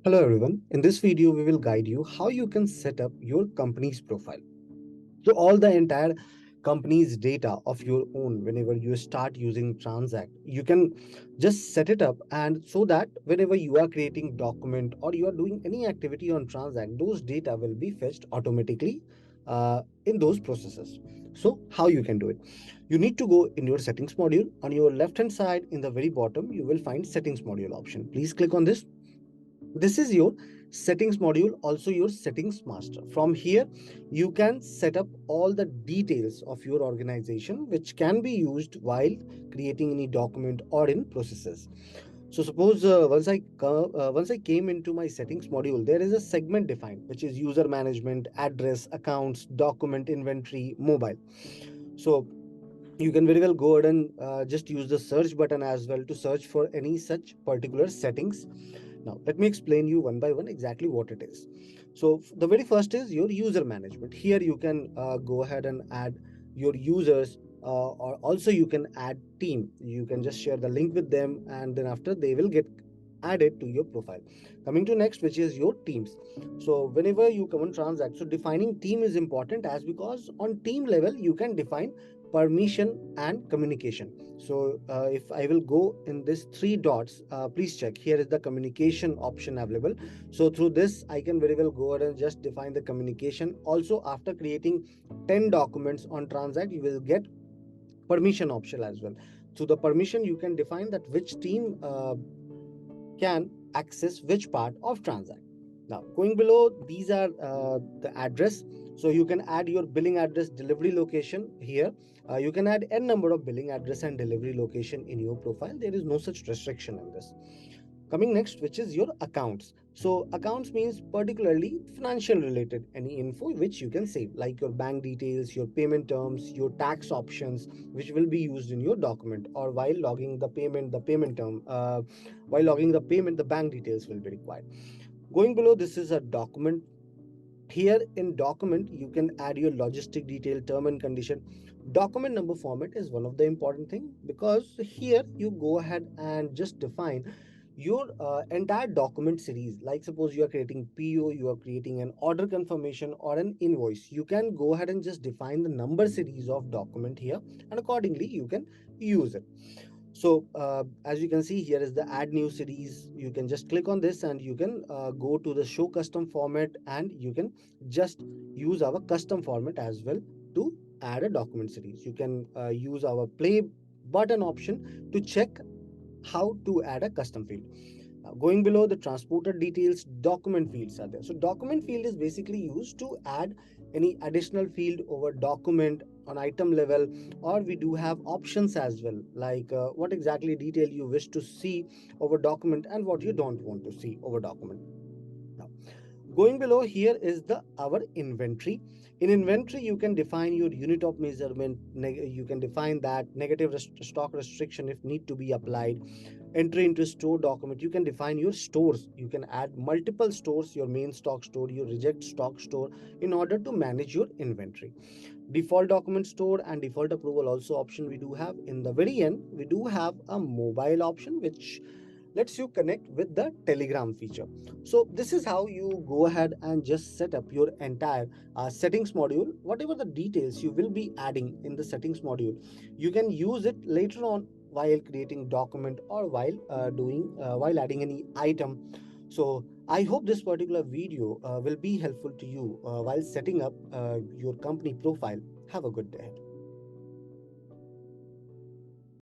Hello everyone. In this video, we will guide you how you can set up your company's profile. So all the entire company's data of your own, whenever you start using Transact, you can just set it up, and so that whenever you are creating document or you are doing any activity on Transact, those data will be fetched automatically in those processes. So how you can do it? You need to go in your settings module. On your left hand side in the very bottom, you will find settings module option. Please click on this. This is your settings module, also your settings master. From here you can set up all the details of your organization which can be used while creating any document or in processes. So suppose once I came into my settings module, there is a segment defined which is user management, address, accounts, document, inventory, mobile. So you can very well go ahead and just use the search button as well to search for any such particular settings. Now, let me explain you one by one exactly what it is. So the very first is your user management. Here you can go ahead and add your users, or also you can add team. You can just share the link with them, and then after they will get added to your profile. Coming to next, which is your teams. So whenever you come on Transact, so defining team is important, as because on team level you can define permission and communication. So if I will go in this three dots, please check, here is the communication option available. So through this I can very well go ahead and just define the communication. Also, after creating 10 documents on Transact, you will get permission option as well. Through the permission you can define that which team can access which part of Transact. Now, going below, these are the address. So you can add your billing address, delivery location here. You can add n number of billing address and delivery location in your profile. There is no such restriction in this. Coming next, which is your accounts. So accounts means particularly financial related, any info which you can save, like your bank details, your payment terms, your tax options, which will be used in your document, or while logging the payment term, while logging the payment, the bank details will be required. Going below, this is a document. Here in document you can add your logistic detail, term and condition. Document number format is one of the important thing, because here you go ahead and just define your entire document series. Like suppose you are creating PO, you are creating an order confirmation or an invoice, you can go ahead and just define the number series of document here, and accordingly you can use it. So as you can see, here is the add new series. You can just click on this and you can go to the show custom format, and you can just use our custom format as well to add a document series. You can use our play button option to check how to add a custom field. Now, going below, the transporter details, document fields are there. So document field is basically used to add any additional field over document on item level, or we do have options as well, like what exactly detail you wish to see over document and what you don't want to see over document. Now, going below, here is the our inventory. In inventory you can define your unit of measurement. You can define that negative stock restriction if need to be applied. Entry into store document, you can define your stores. You can add multiple stores, your main stock store, your reject stock store, in order to manage your inventory. Default document store and default approval also option we do have. In the very end, we do have a mobile option which lets you connect with the Telegram feature. So this is how you go ahead and just set up your entire settings module. Whatever the details you will be adding in the settings module, you can use it later on while creating document, or while adding any item. So I hope this particular video will be helpful to you while setting up your company profile. Have a good day.